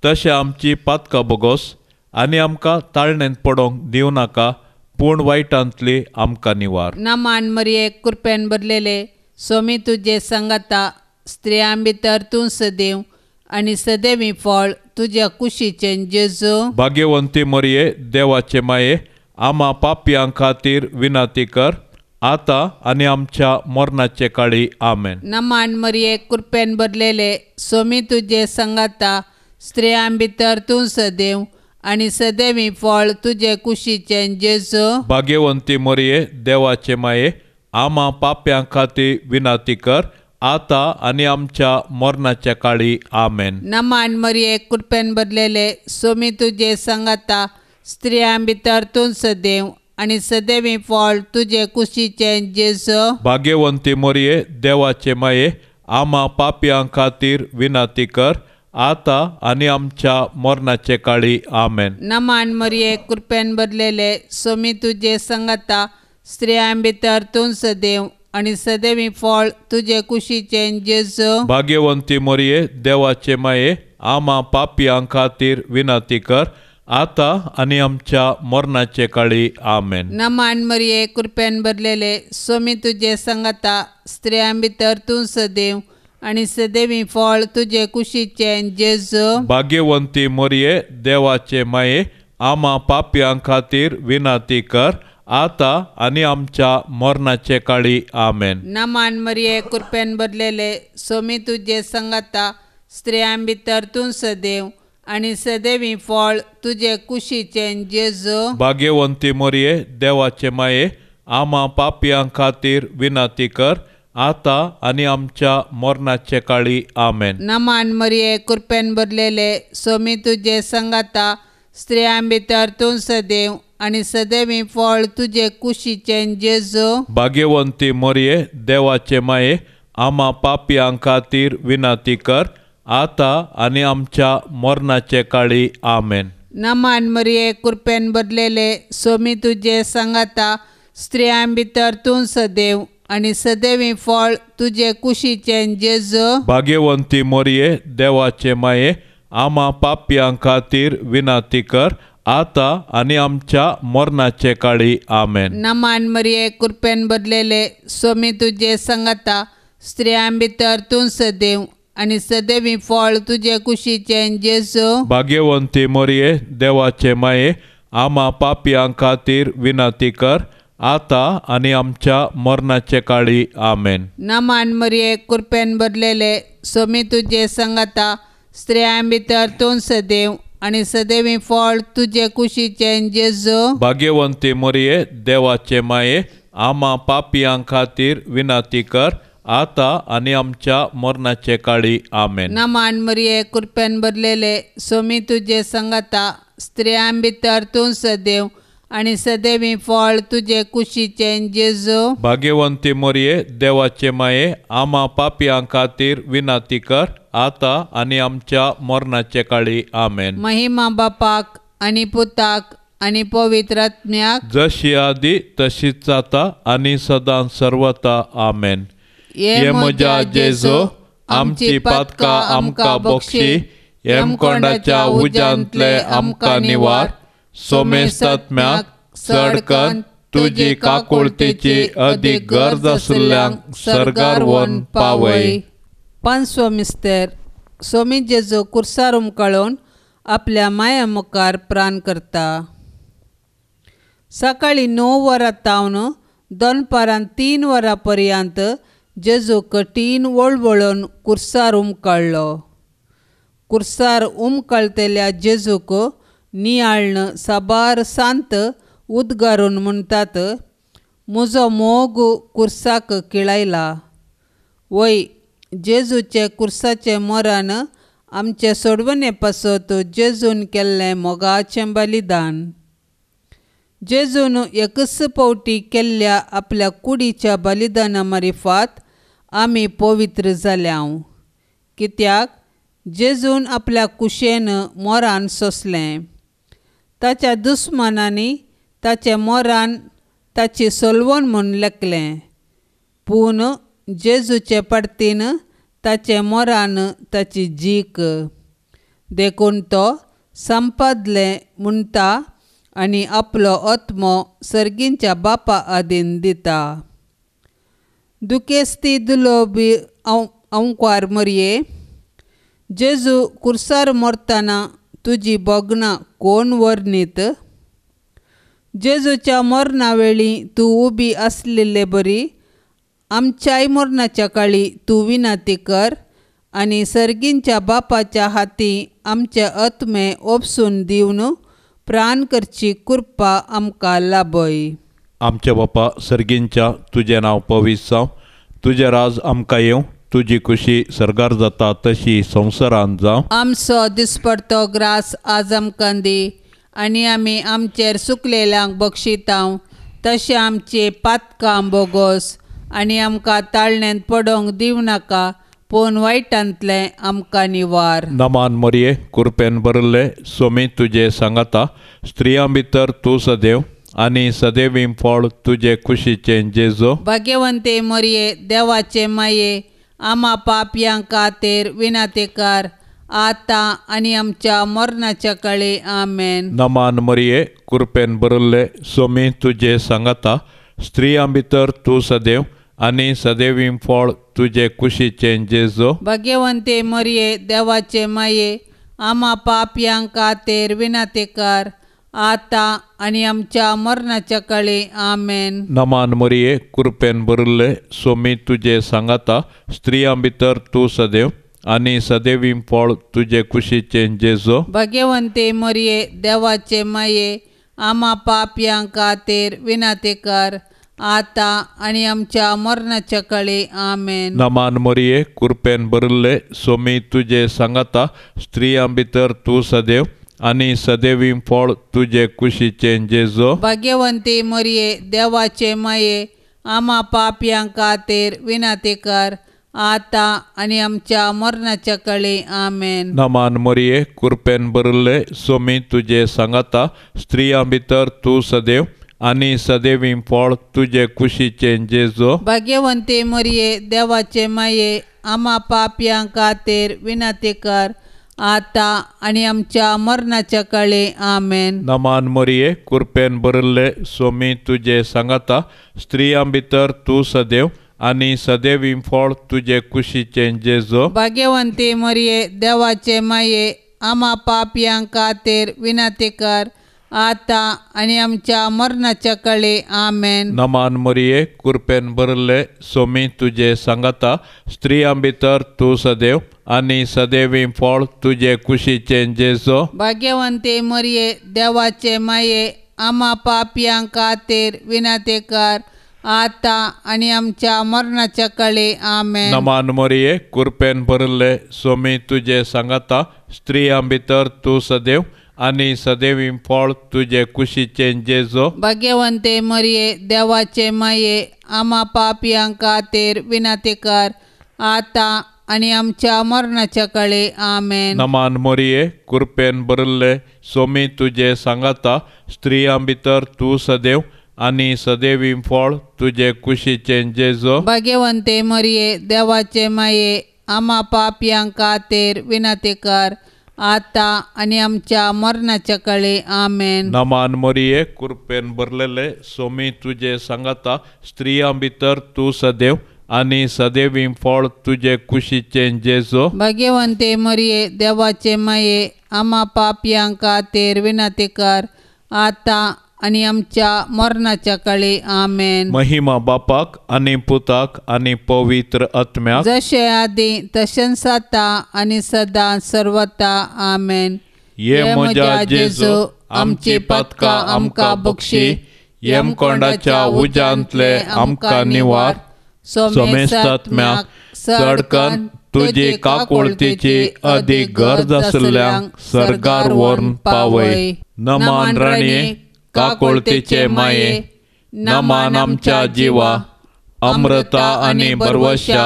तशें आमची पातकां बोगोस आनी आमकां ताळणेंत पडोवंक दिवं नाका पूण वायटांतली आमकां निवार. नामान मरिये कृपेन भरलेले स्वामी तुजे सांगाता स्त्रियां भितर तूं सदैव आणि सदैव फळ तुझ्या कुशीचे जेजू. भाग्यवंती मरिये देवाचे माये आम्हा पापयां खातीर विनंती कर आता आणि आमच्या मरणाचे काळी. आमेन. नमान मरिये कृपेन भरलेले स्वामी तुजे सांगाता स्त्रियां भितर तूं सदैव आणि सदैव फळ तुझे कुशीचे जेजू. भाग्यवंती मरिये देवाचे माये आम्हा पाप्यां खातीर विनंती कर आता आणि आमच्या मरणाच्या काळी. आमेन. नमान मरिये कृपेन भरलेले स्वामी तुजे सांगाता स्त्रियां भितर तूं सदैव आणि सदैव फळ तुझे कुशीचे जेजू. भाग्यवंती मरिये देवाचे माये आम्हा पाप्यां खातीर विनंती कर आता आणि आमच्या मरणाचे काळी. आमेन. नमान मरिये कृपेन भरलेले स्वामी तुजे सांगाता स्त्रियां भितर तूं सदैव आणि सदैवी फळ तुझे कुशीचे जेजू. भाग्यवंती मोरये देवाचे माये आम्हा पापियांक खातीर विनंती कर आता आणि आमच्या मरणाचे काळी आमेन. नमान मरिये कृपेन भरलेले स्वामी तुझे संगता स्त्रियां भितर तूं सदैव आणि सदैवी फळ तुझे कुशीचे जेजू. भाग्यवंती मोरये देवाचे माये आम्हा पापियांक खातीर विनंती कर आता आणि आमच्या मरणाचे काळी आमेन. नमान मरिये कृपेन भरलेले स्वामी तुझे संगता स्त्रियां भितर तूं सदैव आणि सदैवी फळ तुझे कुशीचे जेजू. भाग्यवंती मोरये देवाचे माये आम्हा पापियांक खातीर विनंती कर आता आणि आमच्या मरणाचे काळी आमेन. नमान मरिये कृपेन भरलेले स्वामी तुझे संगता स्त्रियां भितर तूं सदैव आणि सदैवी फळ तुझे कुशीचे जेजू. भाग्यवंती मोरये देवाचे माये आम्हा पापियांक खातीर विनंती कर आता आणि आमच्या मरणाचे काळी आमेन. नमान मरिये कृपेन भरलेले स्वामी तुझे संगता स्त्रियां भितर तूं सदैव आणि सदैवी फळ तुझे कुशीचे जेजू. भाग्यवंती मोरये देवाचे माये आम्हा पापियांक खातीर विनंती कर आता आणि आमच्या मरणाचे काळी आमेन. नमान मरिये कृपेन भरलेले स्वामी तुझे संगता स्त्रियां भितर तूं सदैव आणि सदैवी फळ तुझे कुशीचे जेजू. भाग्यवंती मोरये देवाचे माये आम्हा पापियांक खातीर विनंती कर आता आणि आमच्या मरणाचे काळी आमेन. नमान मरिये कृपेन भरलेले स्वामी तुझे संगता स्त्रियां भितर तूं सदैव आणि सदैवी फळ तुझे कुशीचे जेजू. भाग्यवंती मोरये देवाचे माये आम्हा पापियांक खातीर विनंती कर आता आणि आमच्या मरणाचे काळी आमेन. नमान मरिये कृपेन भरलेले स्वामी तुझे संगता स्त्रियां भितर तूं सदैव आणि सदैवी फळ तुझे कुशीचे जेजू. भाग्यवंती मोरये देवाचे माये आम्हा पापियांक खातीर विनंती कर आता आणि आमच्या मरणाचे काळी आमेन. महिमा बापाक आणि पुताक आणि पवित्र आत्म्याक जशी आदी तशीच आता आणि सदां सर्वता आमेन. ये म्हज्या जेजो आमची पातकां आमकां बक्षी हेमकोंडाच्या उज्यांतले आमकां निवार. सोमेस्तात्म्याक सडकन तुजी काकुळतेची अदीक गरज आसल्ल्यांक सरगार व्हरून पावय. पांचवो मिस्तेर स्वामी जेजू कुर्सार उमकळून आपल्या माया मुखार प्राण करता. सकाळी 9 वरां तावन दनपारां 3 वरां पर्यंत जेजू कठीण वळवळून कुर्सार उमकळ्ळो. कुर्सार उमकळतेल्या जेजूक नियाळन साबार सांत उद्गारून म्हणटात, म्हजो मोग कुर्साक किळायला. वय जेजूचे कुर्साचे मरण आमचे सोडवणे पासत जेजून केल्लें मोगाचें बलिदान. जेजून एकच पावटी केल्ल्या आपल्या कुडीच्या बलिदाना मार्फत आमी पवित्र जाल्यांव. कित्याक जेजून आपल्या कुशेन मोरान सोंसलें. ताच्या दुस्मानांनी ताचें मोरान ताची सोलवण म्हूण लेखलें. पूण जेजूचे पडतीन ताचें मोरान ताची जीक. देखून तो संपादलें म्हणटा आनी आपलो आत्मो सर्गींच्या बापा आदीन दिता. दुखेस्ती दुलोबी अंकार मरये जेजू कुर्सार मरतना तुजी बोगणां कोण वर्णीत. जेजूच्या मरणा वेळी तूं उबी आसलेले बरी आमच्याय मरणाच्या काळी तूं विनंती कर आनी सर्गींच्या बापाच्या हाती आमचे आत्मे ओपसून दिवन प्राण करची कृपा आमकां लाभय. आमचे बापा सर्गींच्या तुजें नांव पवित्र जावं. तुजें राज आमकां येवं. तुजी खुशी सरगार जाता तशी संवसारांत जावं. आमचो दिसपडतो ग्रास आज आमकां दी आनी आमी आमचेर चुकलेल्यांक बक्षितांव. तशें आमची पातकां बोगोस आनी आमकां ताळणेंत पडोवंक दिवं नाका, पूण वायटांतलें आमकां निवार. नमान मोरये कृपेन भरले स्वामी तुजे सांगाता स्त्रियां भितर तूं सदैव आनी सदैवीं फळ तुजे कुशीचे जेजो भाग्यवंते मरिये देवाचे माये आम्हा पापयां खातीर विनातेकार आता आनी आमच्या मरणाच्या काळी आमेन. नमान मरिये कृपेन बरल्ले सोमी तुजे सांगाता स्त्रियां भितर तूं सदैव आनी सदैवीं फळ तुजे कुशीचे जेजो भाग्यवंते मरिये देवाचे माये आम्हा पापयां खातीर विनातेकार आता आनी आमच्या मरणाच्या काळी आमेन. नमान मरिये कृपेन बरल्ले सोमी तुजे सांगाता स्त्रियां भितर तूं सदैव आनी सदैवीं फळ तुजे कुशीचे जेजो भाग्यवंते मरिये देवाचे माये आम्हा पापयां खातीर विनातेकार आता आनी आमच्या मरणाच्या काळी आमेन. नमान मरिये कृपेन बरल्ले सोमी तुजे सांगाता स्त्रियां भितर तूं सदैव आनी सदैवीं फळ तुजे कुशीचे जेजो भाग्यवंते मरिये देवाचे माये आम्हा पापयां खातीर विनातेकार आता आनी आमच्या मरणाच्या काळी आमेन. नमान मरिये कृपेन बरल्ले सोमी तुजे सांगाता स्त्रियां भितर तूं सदैव आनी सदैवीं फळ तुजे कुशीचे जेजो भाग्यवंते मरिये देवाचे माये आम्हा पापयां खातीर विनातेकार आता आनी आमच्या मरणाच्या काळी आमेन. नमान मरिये कृपेन बरल्ले सोमी तुजे सांगाता स्त्रियां भितर तूं सदैव आनी सदैवीं फळ तुजे कुशीचे जेजो भाग्यवंते मरिये देवाचे माये आम्हा पापयां खातीर विनातेकार आता आनी आमच्या मरणाच्या काळी आमेन. नमान मरिये कृपेन बरल्ले सोमी तुजे सांगाता स्त्रियां भितर तूं सदैव आनी सदैवीं फळ तुजे कुशीचे जेजो भाग्यवंते मरिये देवाचे माये आम्हा पापयां खातीर विनातेकार आता आनी आमच्या मरणाच्या काळी आमेन. नमान मरिये कृपेन बरल्ले सोमी तुजे सांगाता स्त्रियां भितर तूं सदैव आनी सदैवीं फळ तुजे कुशीचे जेजो भाग्यवंते मरिये देवाचे माये आम्हा पापयां खातीर विनातेकार आता आनी आमच्या मरणाच्या काळी आमेन. नमान मरिये कृपेन बरल्ले सोमी तुजे सांगाता स्त्रियां भितर तूं सदैव आनी सदैवीं फळ तुजे कुशीचे जेजो भाग्यवंते मरिये देवाचे माये आम्हा पापयां खातीर विनातेकार आता आनी आमच्या मरणाच्या काळी आमेन. नमान मरिये कृपेन बरलेले सोमी तुजे सांगाता स्त्रियां भितर तूं सदैव आनी सदैवीं फळ तुजे कुशीचे जेजो भाग्यवंते मरिये देवाचे माये आम्हा पापयां खातीर विनातेकार आता आनी आमच्या मरणाच्या काळी आमेन. महिमा बापाक आनी पुताक आनी पवित्र आत्म्याक जशे आदी तशेंच आता आनी सदां सर्वता आमेन. ये म्हज्या जेजू आमची पातकां आमकां बक्षी येमकोंडाच्या उज्यांतले आमकां निवार सोमेस्त आत्म्याक चडकन तुजी काकुळतीची अदीक गरज आसल्यांक सरकार व्हरून पावय. नमान राणये काकुळतीचे माये नमान आमच्या जिवा अमृता आनी बरवशा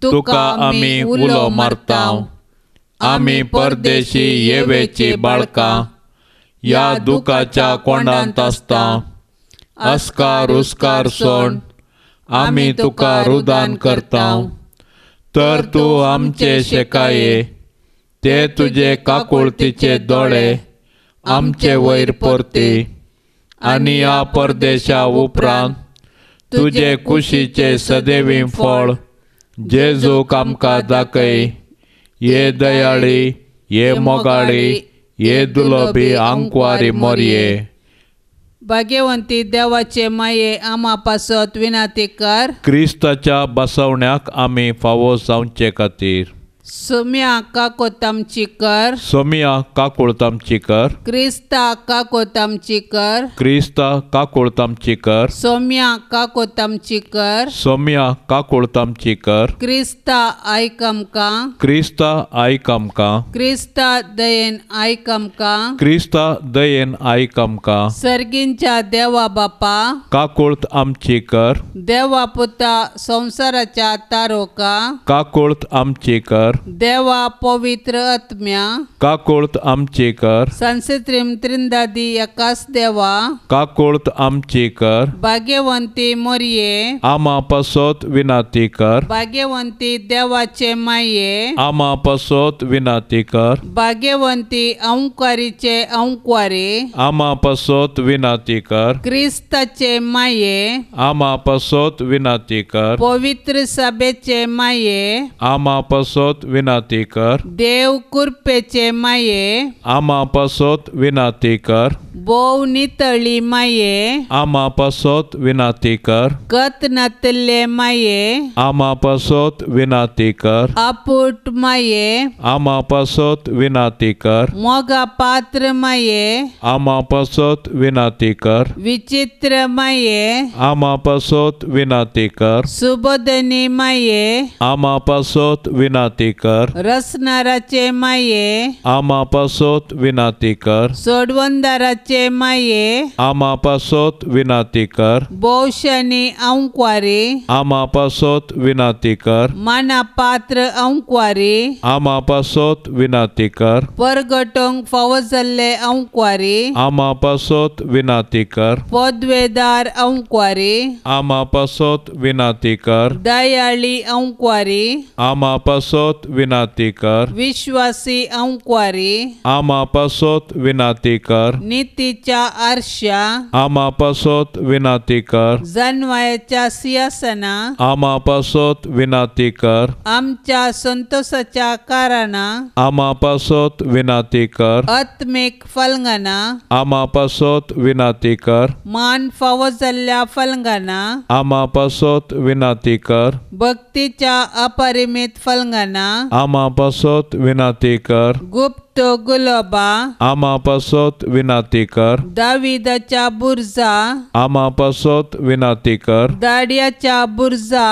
तुका आमी उलो मारतांव. आमी परदेशी येवेची बाळकां या दुखाच्या कोंडांत आसतां. अस्कार उस्कार सोड आमी तुका रुदान करतांव. तर तूं आमचे शेकाये ते तुजे काकुळतीचे दोळे आमचे वयर परती आनी ह्या परदेशा उपरांत तुजे कुशीचे सदैवीं फळ जेजूक आमकां दाखय. ये दयाळी ये मोगाळी ये दुलोबी आंकवारी मोरये. भाग्यवंती देवाचे माये आम्हा पासत विनातेकार क्रिस्ताच्या बसवण्याक आमी फावो जावचे खातीर सोम्या काकोतामची कर सोमिया काकुळतामची कर क्रिस्ता काकोतामची कर क्रिस्ता काकुळतामची कर सोम्या काकोतामची कर सोमिया काकुळतामची कर क्रिस्ता आयक आमकां क्रिस्ता आयक आमकां क्रिस्ता दयेन आयक आमकां क्रिस्ता दयेन आयक आमकां सर्गींच्या देवा बापा काकुळत आमची कर देवा पुता संवसाराच्या तारोका काकुळत आमची कर देवा पवित्र आत्म्या काकुळत आमची कर, संसित्रिम त्रिंदादी एकाच देवा काकुळत आमची कर, भाग्यवंती मोरये आमा पासोत विनाती कर, भाग्यवंती देवाचे माये आमा पासोत विनाती कर, भाग्यवंती अंकारीचे अंकारे आमा पासोत विनाती कर, क्रिस्ताचे माये आमा पासोत विनाती कर, पवित्र सभेचे माये आमा पासोत विनाती कर, देव कृपेचे माये आमा पासोत विनाती कर, बोव नितळी माये आमा पासोत विनाती कर, कत नतले माये आमा पासोत विनाती कर, आपुट माये आमा पासोत विनाती कर, मोगा पात्र माये आमा पासोत विनाती कर, विचित्र माये आमा पासोत विनाती कर, सुबोधनी माये आमा पासोत विनाती कर, रसनाराचे माये आमा पासोत विनाती कर, सोडवंदाराचे माये आमा पासोत विनाती कर, बोशनी अंक्वारी आमा पासोत विनाती कर, माना पात्र अंक्वारी आमा पासोत विनाती कर, परगटोंग फवजल्ले अंक्वारी आमा पासोत विनाती कर, पदवेदार अंक्वारी आमा पासोत विनाती कर, दयाळी अंक्वारी आमा पासोत विनाती कर, विश्वासी अंक्वारी आमा पासोत विनाती कर, नीतीच्या आरशा आमा पासोत विनाती कर, जन्मायाच्या सिंहासना आमा पासोत विनाती कर, आमच्या संतोषाच्या कारणा आमा पासोत विनाती कर, आत्मिक फलंगना आमा पासोत विनाती कर, मान फवजल्ल्या फलंगना आमा पासोत विनाती कर, भक्तीच्या अपरिमित फलंगना आमा पासोत विनाती कर, गुप्त गुलाबा आमा पासोत विनाती कर, दाविदाच्या बुर्जा आमा पासोत विनाती कर, दाड्याच्या बुर्जा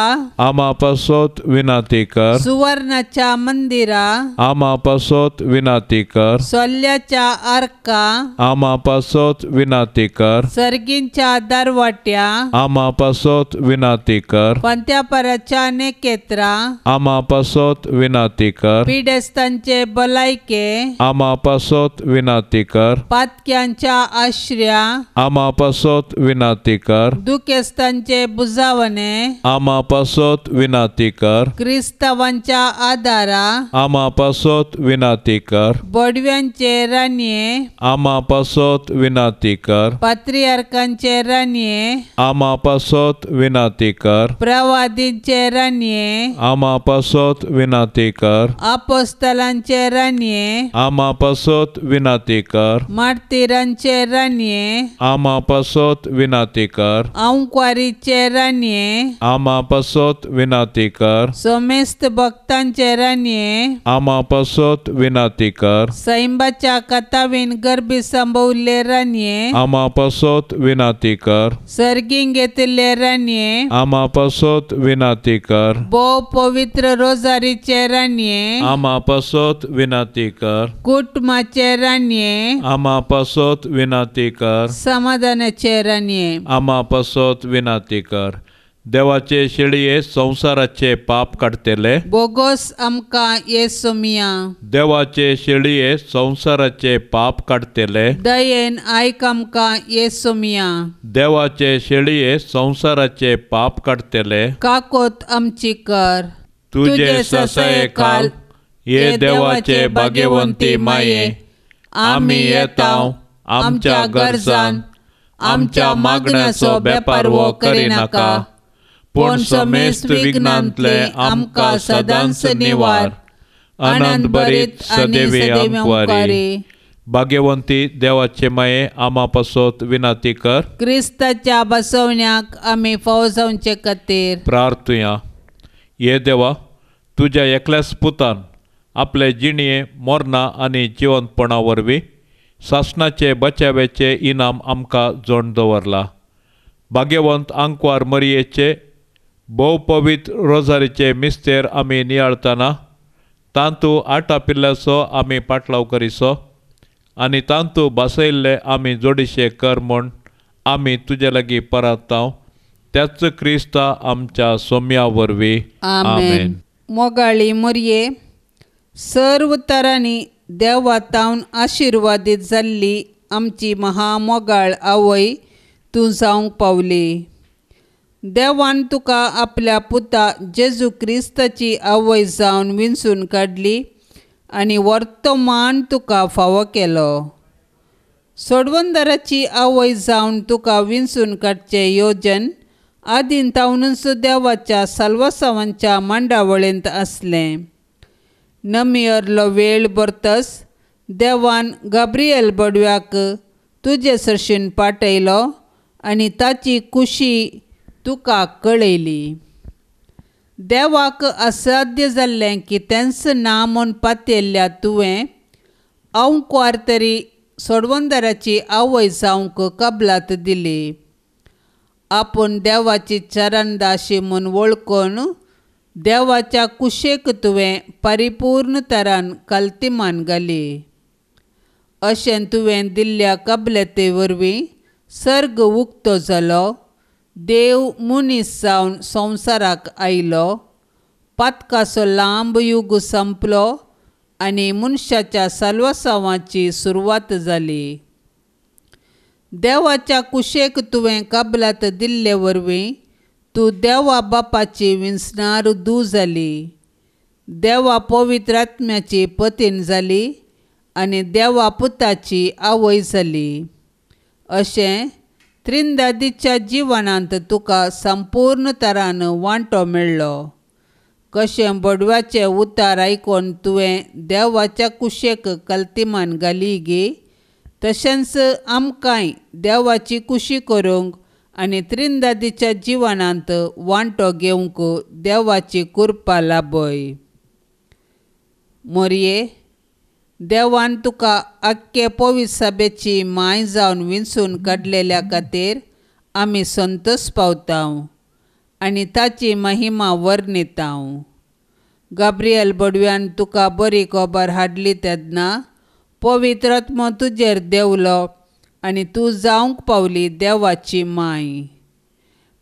आमा पासोत विनाती कर, सुवर्णाच्या मंदिरा आमा पासोत विनाती कर, सोल्याच्या अर्का आमा पासोत विनाती कर, सर्गींच्या दरवाट्या आमा पासोत विनाती कर, पंत्यापराच्या नेकेत्रा आमा पासोत विनाती कर, पिडेस्तांचे बलायके आमा पासोत विनाती कर, पातक्यांच्या आश्रया आमा पासोत विनाती कर, दुखेस्तांचे बुजावणे आमा पासोत विनाती कर, क्रिस्तावांच्या आदारा आमा पासोत विनाती कर, बडव्यांचे रान्ये आमा पासोत विनाती कर, पात्रियार्कांचे रान्ये आमा पासोत विनाती कर, प्रवादींचे रान्ये आमा पासोत विनाती कर, अपोस्तलांचे रान्ये आमा पासोत विनाती कर, मार्तिरांचे रान्ये आमा पासोत विनाती कर, अंक्वारीचे रान्ये आमा पासोत विनाती कर, सोमेस्त भक्तांचे रान्ये आमा पासोत विनाती कर, सैंबाच्या कथावीन गर्भी संभवले रान्ये आमा पासोत विनाती कर, सर्गिंगेतले रान्ये आमा पासोत विनाती कर, बो पवित्र रोजारीचे रान्ये आमा पासोत विनाती कर, कुटुंबाचे रान्ये आमा पासोत विनाती कर, समाधानाचे रान्ये आमा पासोत विनाती कर. देवाचे शेळये संसाराचे पाप काडतेले, बोगोस आमकां येसू मिया देवाचे शेळये संसाराचे पाप काडतेले, दयेन आयक आमकां येसू मिया देवाचे शेळये संसाराचे पाप काडतेले, काकोत आमची कर तुझे ससाये काल ये देवाचे भाग्यवंती माये, आमी येताव आमच्या गरजान आमच्या मागण्याचो बेपार वो करिनाका, पण समेस्त विघ्नांतले आमकां सदांच निवार, आनंद भरीत सदैवी आमकारी. भाग्यवंती देवाचे माये आमा पासोत विनाती कर, क्रिस्ताच्या बसवण्याक आमी फौजांचे खातीर प्रार्थुया. ये देवा, तुझ्या एकल्याच पुतान आपले जिणये मोरणा आनी जिवंतपणा वरवीं सासणाचे बचाव्याचे इनाम आमकां जोड दवरला. भाग्यवंत आंकवार मरियेचे भोव पवित्र रोजारीचे मिस्तेर आमी नियाळतना तांतू आटा पिल्ल्याचो आमी पाटलाव करिसो आनी तांतू बसयल्ले आमी जोडिशे कर म्हूण आमी तुजे लागीं परताव. त्याच क्रिस्ता आमच्या सोम्या वरवीं. आमेन. मोगाळी मोरये, सर्व तरांनी देवातावन आशिर्वादीत जाल्ली आमची महामोगाळ आवय तूं जावंक पावली. देवान तुका आपल्या पुता जेजू क्रिस्ताची आवय जावन विंचून काडली आनी वर्तमान तुका फावो केलो. सोडवंदाराची आवय जावन तुका विंचून काडचें येवजन आदीं तावनूच देवाच्या साल्वसांवांच्या मांडावळींत आसलें. नमियरलो वेळ बरतस देवान गाब्रियल बडव्याक तुजे सरशीन पाठयलो आनी ताची कुशी तुका कळयली. देवाक असाध्य जाल्लें की तेंच ना म्हूण पातयल्ल्या तुवें अवंकवार तरी सोडवंदाराची आवय जावंक कबलात दिली. आपूण देवाची चरणदाशी म्हूण वळखून देवाच्या कुशेक तुवें परिपूर्ण तरान कल्तिमान घाली. अशें तुवें दिल्ल्या कबलेते वरवीं सर्ग उक्तो जालो. देव मनीस जावन संवसाराक आयलो. पातकाचो लांब युग संपलो आनी मनशाच्या साल्वसांवाची सुरवात जाली. देवाच्या कुशेक तुवें कबलात दिल्ले वरवीं तूं देवा बापाची विंचणार धूव जाली. देवा पवित्र आत्म्याची पतीन जाली आनी देवा पुताची आवय जाली. अशें त्रिंदादीच्या जिवनांत तुका संपूर्ण तरान वांटो मेळ्ळो. कशें बडव्याचें उतार आयकून तुवें देवाच्या कुशेक कल्तिमान घाली गे, तशेंच आमकांय देवाची कुशी करूंक आनी त्रिंदादीच्या जिवनांत वांटो घेवंक देवाची कृपा लाबय. मोरये, देवान तुका आख्खे पवित्र सभेची माय जावन विंचून काडलेल्या खातीर आमी संतोश पावतांव आनी ताची महिमा वर्णितांव. गाब्रियल बडव्यान तुका बरी खबर हाडली तेन्ना पवित्र आत्मो तुजेर देवलो आनी तूं जावंक पावली देवाची माय.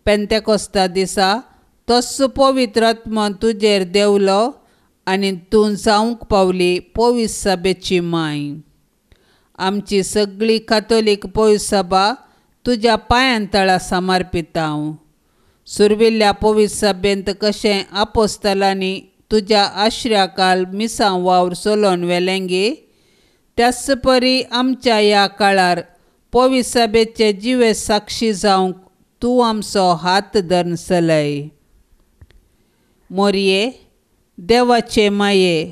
पेंतेकोस्ता दिसा तोच पवित्र आत्मो तुजेर देवलो आनी तूं जावंक पावली पवित्र सभेची माय. आमची सगळी कातोलीक पवित्र सभा तुज्या पांयांतळा समर्पितांव. सुरविल्ल्या पवित्र सभेंत कशें आपोस्तलांनी तुज्या आश्र्याकाल मिसां वावर चलोवन व्हेलें गे, त्याच परी आमच्या ह्या काळार पवित्र सभेचे जिवे साक्षी जावंक तूं आमचो हात धरून चलय. मोरये, देवाचे माये,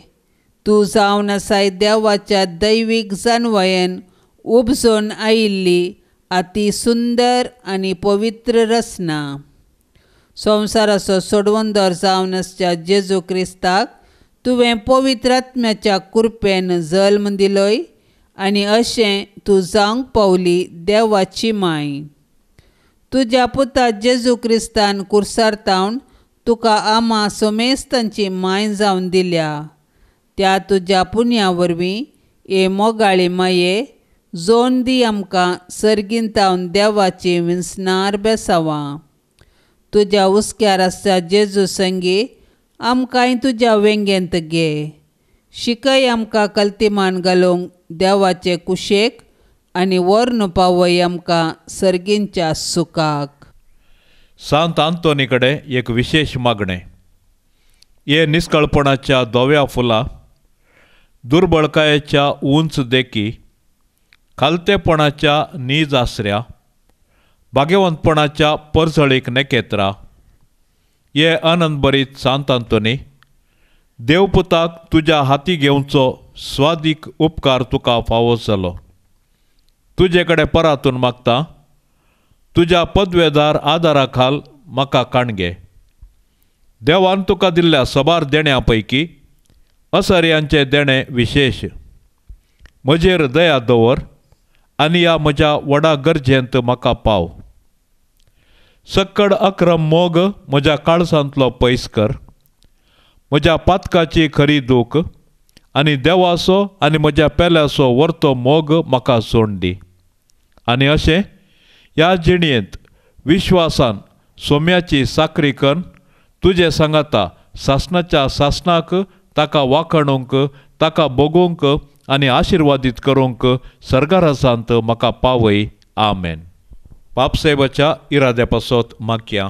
तूं जावन आसाय देवाच्या दैवीक जानवयेन उपजून आयिल्ली अति सुंदर आनी पवित्र रचना. संवसाराचो सोडवंदर जावन आसच्या जेजू क्रिस्ताक तुवें पवित्र आत्म्याच्या कृपेन जल्म दिलोय आनी अशें तूं जावंक पावली देवाची माय. तुज्या पुता जेजू क्रिस्तान कुर्सारतावन तुका आमा सोमेस्तांची माय जावन दिल्या. त्या तुज्या पुण्या वरवीं हे मोगाळी माये जोन दी आमकां सर्गींतावन देवाची विंचणार बेसावां. तुज्या उस्क्यार आसच्या जेजू संगी आमकांय तुज्या वेंगेंत घे. शिकय आमकां कल्तिमान घालूंक देवाचे कुशेक आनी वर्ण पावय आमकां सर्गींच्या सुखाक. सांत आंतोनी कडेन एक विशेष मागणें. हे निश्कळपणाच्या धव्या फुलां, दुर्बळकायेच्या उंच देखी, खालतेपणाच्या नीज आसऱ्या, भाग्यवंतपणाच्या परसळीक नेकेत्रां, हे आनंदभरीत सांत आंतोनी, देवपुताक तुज्या हाती घेवचो स्वादीक उपकार तुका फावो जालो. तुजे कडेन परातून मागता, तुज्या पदवेदार आदारा खाल म्हाका काणगे. देवान तुका दिल्ल्या सबार देण्यां पैकी असर्यांचे देणें विशेश. म्हजेर दया दवर आनी ह्या म्हज्या व्हडा गरजेंत म्हाका पाव. सक्कड अक्रम मोग म्हज्या काळसांतलो पयस कर. म्हज्या पातकाची खरी दूख आनी देवाचो आनी म्हज्या पेल्याचो व्हरतो मोग म्हाका सोड दी. आनी अशें ह्या जिणयेंत विश्वासान सोम्याची साखरी करून तुजे सांगाता सासणाच्या सासणाक ताका वाखणूंक, ताका बगूंक आनी आशिर्वादीत करूंक सर्गारासांत म्हाका पावय. आमेन. पापसेवाच्या इराद्या पासत मागया.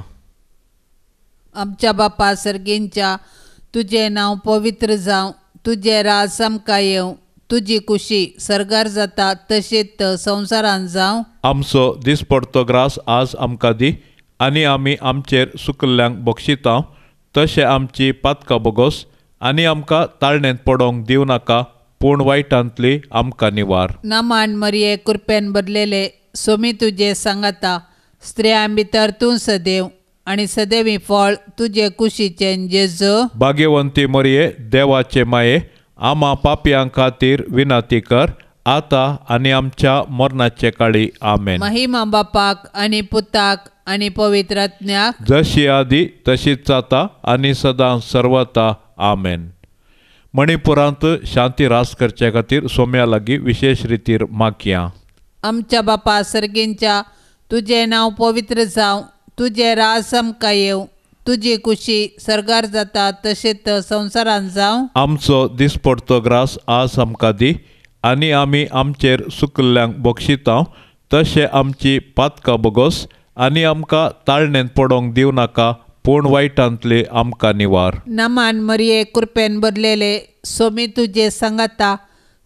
आमच्या बापा सर्गेंच्या, तुझे नांव पवित्र जावं, तुझे राज आमकां येवं, तुजी कुशी सर्गार जाता तशेंच संवसारांत जावं. आमचो दिसपडतो ग्रास आज आमकां दी, आनी आमी आमचेर सुकल्ल्यांक बक्षितां, तशें आमची पातकां बोगोस, आनी आमकां ताळणेंत पडोवंक दिवं नाका, पूण वायटांतली आमकां निवार. नामान मरिये कृपेन भरलेले, सोमी तुजे सांगाता, स्त्रियां भितर तूं सदैव, आनी सदैवी फळ तुजे कुशीचें जेजू. भाग्यवंती मरिये, देवाचे माये, आम्हा पापयां खातीर विनाती कर, आता आनी आमच्या मरणाचे काळी. आमेन. महिमा बापाक आनी पुताक आनी पवित्र आत्म्याक, जशी आदी तशीच जाता आनी सदां सर्वता. आमेन. मणिपुरांत शांती रास करचे खातीर सोम्या लागीं विशेष रितीर मागया. आमच्या बापा सर्गेंच्या, तुझे नांव पवित्र जावं, तुझे राज आमकां येवं, तुजी कुशी सर्गार जाता तशेंच संवसारांत जावं. आमचो दिसपडतो ग्रास आज आमकां दी, आनी आमी आमचेर सुकल्ल्यांक बक्षितां, तशें आमची पातकां बोगोस, आनी आमकां ताळणेंत पडोवंक दिवं नाका, पूण वायटांतली आमकां निवार. नामान मरिये कृपेन भरलेले, सोमी तुजे सांगाता,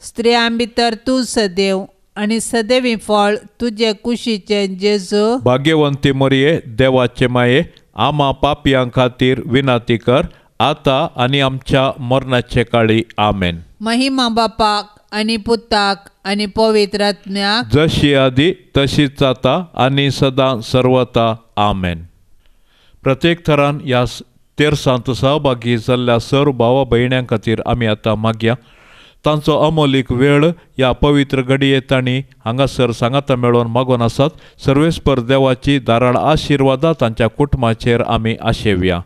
स्त्रियां भितर तूं सदैव, आनी सदैवी फळ तुजे कुशीचें जेजू. भाग्यवंती मरिये, देवाचे माये, आम्हा पापयां खातीर विनाती कर, आता आनी आमच्या मरणाचे काळी. आमेन. महिमा बापाक आनी पुताक आनी पवित्र आत्म्याक, जशी आदी तशीच जाता आनी सदां सर्वता. आमेन. प्रत्येक थरान ह्या तेरसांत सहभागी जाल्ल्या सर्व भावा भयण्यां खातीर आमी आतां मागया. तांचो अमोलीक वेळ ह्या पवित्र घडये तांणी हांगासर सांगाता मेळोवन मागोन आसात. सर्वेस्पर देवाची दाराळ आशिर्वादां तांच्या कुटुंबाचेर आमी आशेवया.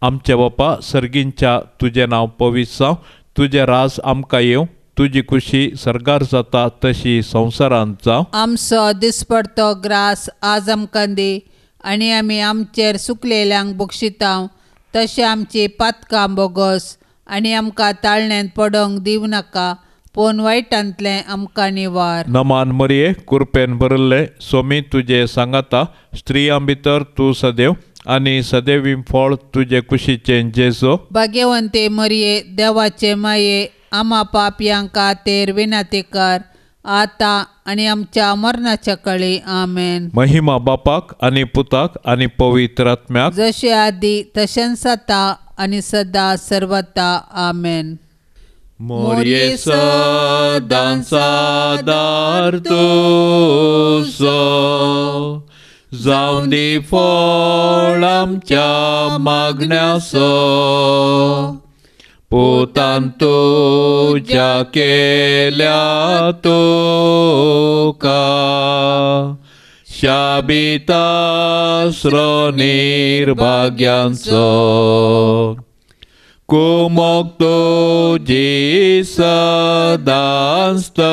आमचे बापा सर्गींच्या, तुजें नांव पवित्र जावं, तुजें राज आमकां येवं, तुजी कुशी सर्गार जाता तशी संवसारांत जावं. आमचो दिसपडतो ग्रास आज आमकां दी, आनी आमी आमचेर सुकलेल्यांक बक्षितां, तशें आमची पातकां बोगोस, आनी आमकां ताळण्यांत पडोवंक दिवं नाका, पूण वायटांतलें आमकां निवार. नमान मरिये, कृपेन भरल्ले, सोमी तुजे सांगाता, स्त्रियां भितर तूं सदैव, आनी सदैवी फळ तुजे कुशीचें जेजू. भाग्यवंते मरिये, देवाचे माये, आम्हा पापयां खातीर विनाती कर, आता आनी आमच्या मरणाच्या काळी. आमेन. महिमा बापाक आनी पुताक आनी पवित्र आत्म्याक, जशें आदी तशेंच जाता आनी सदां सर्वता. आमेन. मोरये सदां सादार तुजो, जावं दी फळ आमच्या मागण्याचो, पोतान तुज्या केल्या तुका, शाबिता स्रो निर्भाग्यांचो, कुमोग तुजी सदां स्तयार,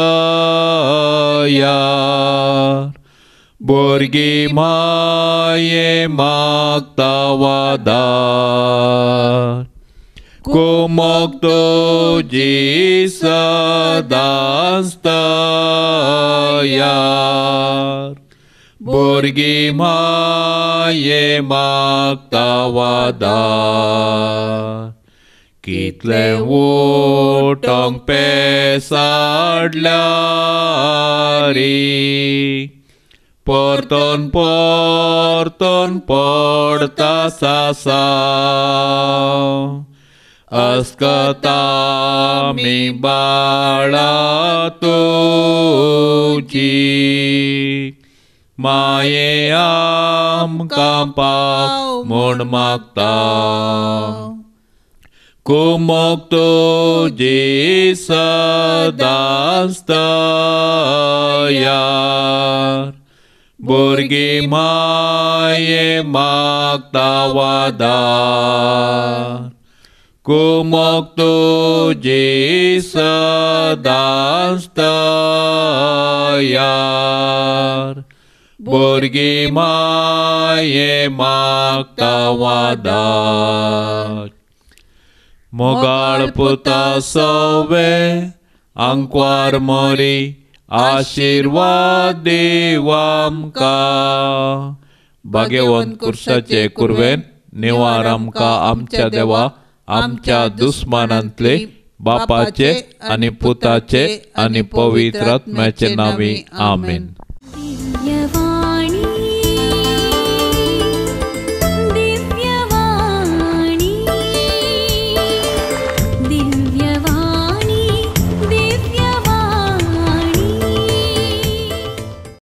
भुरगी माये मागता वादार, कुमोग तुजी सदां स्तयार, भुरगी माये मागता वादार. कितले उटोंक पेसाडल्या रे, परतोन परतोन पडता सासाव, अस्कता मी बाळा तुजी, माये आमकां पाव म्हूण मागता, कुमोग तुजी सदां स्तयार, भुरगी माये मागता वादार, कुमोग तुजी सदां स्तयार, भुरगी माये मागता वादार. मोगाळ पुता सवे अंकवार मोरी आशीर्वाद देवा आमकां. भाग्यवंत कुर्साचे कुरवेन निवार आमकां आमच्या देवा आमच्या दुस्मानांतले बापाचे आनी पुताचे आनी पवित्र आत्म्याचे नांवी आमेन.